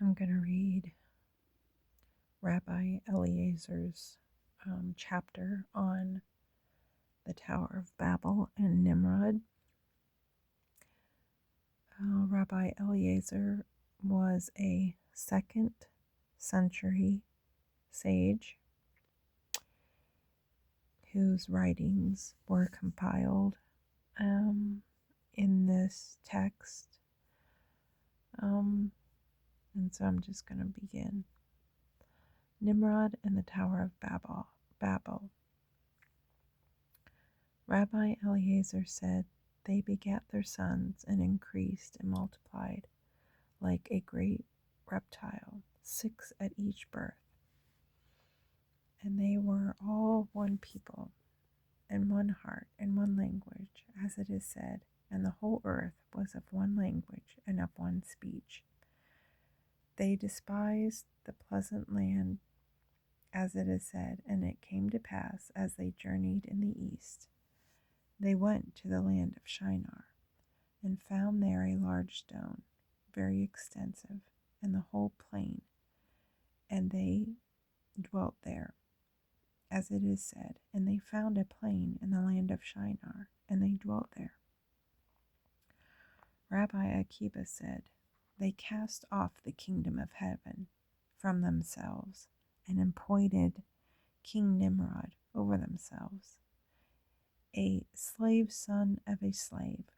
I'm going to read Rabbi Eliezer's chapter on the Tower of Babel and Nimrod. Rabbi Eliezer was a 2nd century sage whose writings were compiled in this text. And so I'm just going to begin. Nimrod and the Tower of Babel. Rabbi Eliezer said, "They begat their sons and increased and multiplied like a great reptile, 6 at each birth. And they were all one people, and one heart, and one language, as it is said, and the whole earth was of one language and of one speech. They despised the pleasant land, as it is said, and it came to pass, as they journeyed in the east, they went to the land of Shinar, and found there a large stone, very extensive, and the whole plain, and they dwelt there, as it is said, and they found a plain in the land of Shinar, and they dwelt there." Rabbi Akiba said, "They cast off the kingdom of heaven from themselves, and appointed King Nimrod over themselves, a slave son of a slave.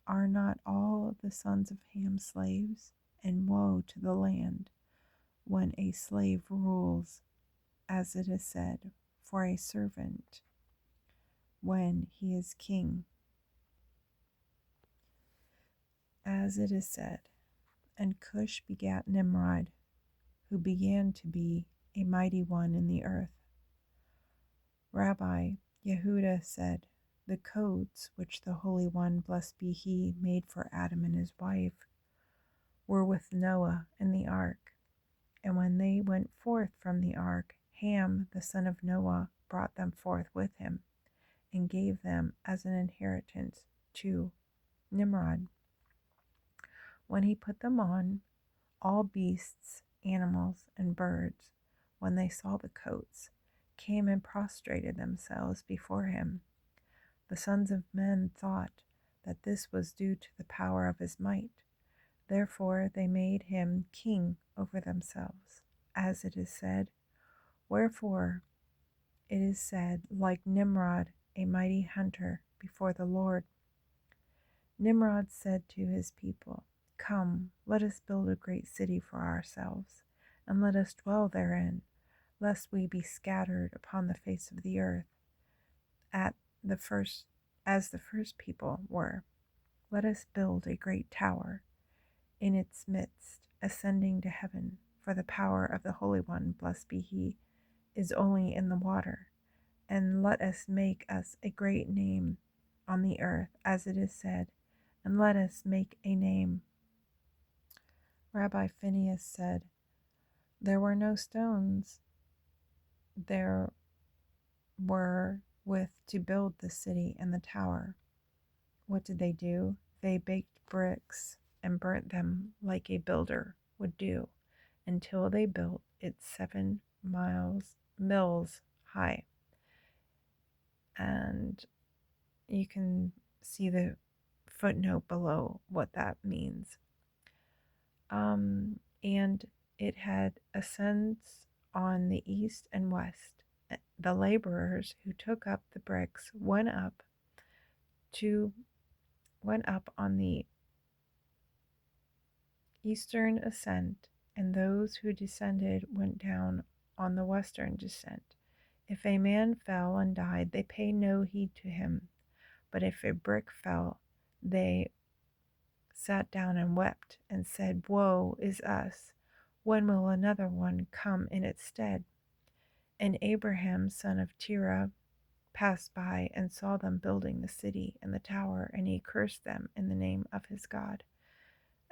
Are not all the sons of Ham slaves? And woe to the land when a slave rules, as it is said, for a servant when he is king, as it is said. And Cush begat Nimrod, who began to be a mighty one in the earth." Rabbi Yehuda said, "The codes which the Holy One, blessed be He, made for Adam and his wife were with Noah in the ark. And when they went forth from the ark, Ham, the son of Noah, brought them forth with him, and gave them as an inheritance to Nimrod. When he put them on, all beasts, animals, and birds, when they saw the coats, came and prostrated themselves before him. The sons of men thought that this was due to the power of his might. Therefore they made him king over themselves, as it is said. Wherefore it is said, like Nimrod, a mighty hunter before the Lord. Nimrod said to his people, Come, let us build a great city for ourselves, and let us dwell therein, lest we be scattered upon the face of the earth, as the first people were. Let us build a great tower in its midst, ascending to heaven, for the power of the Holy One, blessed be He, is only in the water. And let us make us a great name on the earth, as it is said, and let us make a name." Rabbi Phineas said, "There were no stones there were with to build the city and the tower. What did they do? They baked bricks and burnt them like a builder would do, until they built it 7 mills high." And you can see the footnote below what that means. And it had ascents on the east and west. The laborers who took up the bricks went up on the eastern ascent, and those who descended went down on the western descent. If a man fell and died, they paid no heed to him. But if a brick fell, they sat down and wept, and said, Woe is us! When will another one come in its stead? And Abraham, son of Terah, passed by and saw them building the city and the tower, and he cursed them in the name of his God.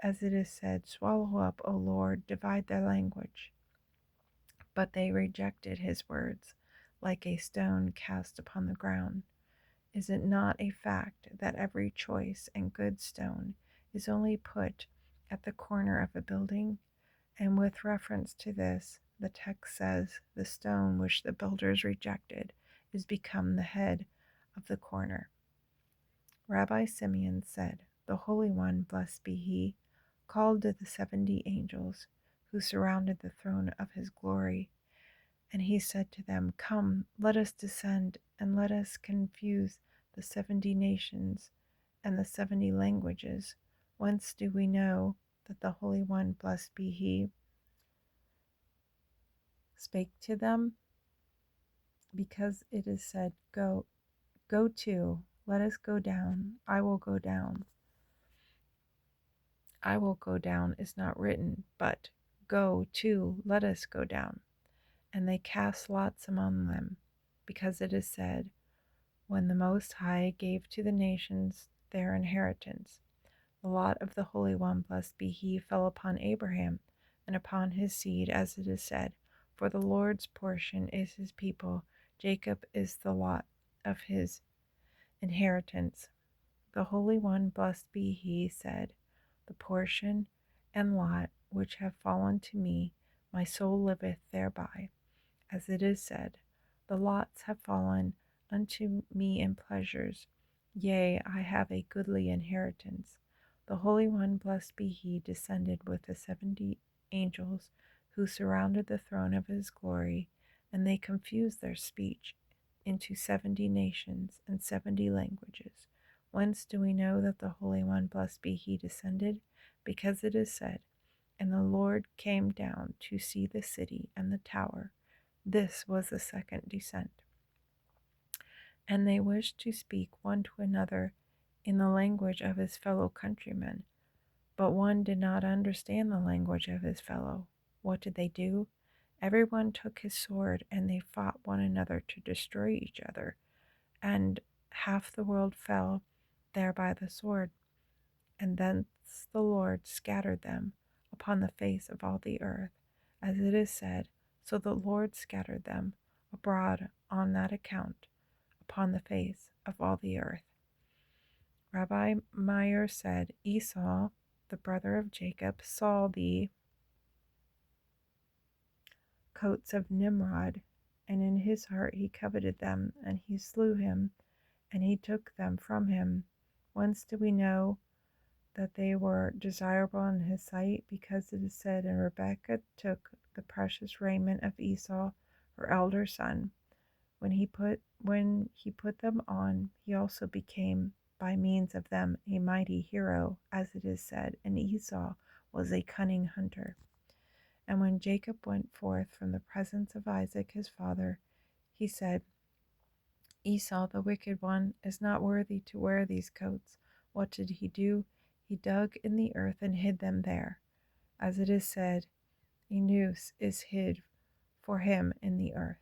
As it is said, Swallow up, O Lord, divide their language. But they rejected his words, like a stone cast upon the ground. Is it not a fact that every choice and good stone is only put at the corner of a building, And with reference to this, the text says, the stone which the builders rejected is become the head of the corner. Rabbi Simeon said, the Holy One, blessed be he, called to the 70 angels who surrounded the throne of his glory. And he said to them, come, let us descend, and let us confuse the 70 nations and the 70 languages. Whence do we know that the Holy One, blessed be he, spake to them? Because it is said, go to, let us go down, I will go down. I will go down is not written, but go to, let us go down. And they cast lots among them, because it is said, when the Most High gave to the nations their inheritance, the lot of the Holy One, blessed be he, fell upon Abraham and upon his seed, as it is said, for the Lord's portion is his people, Jacob is the lot of his inheritance. The Holy One, blessed be he, said, the portion and lot which have fallen to me, my soul liveth thereby. As it is said, the lots have fallen unto me in pleasures, yea, I have a goodly inheritance. The Holy One, blessed be he, descended with the 70 angels who surrounded the throne of his glory, and they confused their speech into 70 nations and 70 languages. Whence do we know that the Holy One, blessed be he, descended? Because it is said, and the Lord came down to see the city and the tower. This was the second descent. And they wished to speak one to another in the language of his fellow countrymen, but one did not understand the language of his fellow. What did they do? Everyone took his sword, and they fought one another to destroy each other, and half the world fell there by the sword. And thence the Lord scattered them upon the face of all the earth, as it is said, so the Lord scattered them abroad on that account upon the face of all the earth. Rabbi Meir said, Esau, the brother of Jacob, saw the coats of Nimrod, and in his heart he coveted them, and he slew him, and he took them from him. Whence do we know that they were desirable in his sight? Because it is said, and Rebekah took the precious raiment of Esau, her elder son. When he put them on, he also became by means of them a mighty hero, as it is said, and Esau was a cunning hunter. And when Jacob went forth from the presence of Isaac his father, he said, Esau the wicked one is not worthy to wear these coats. What did he do? He dug in the earth and hid them there. As it is said, a noose is hid for him in the earth.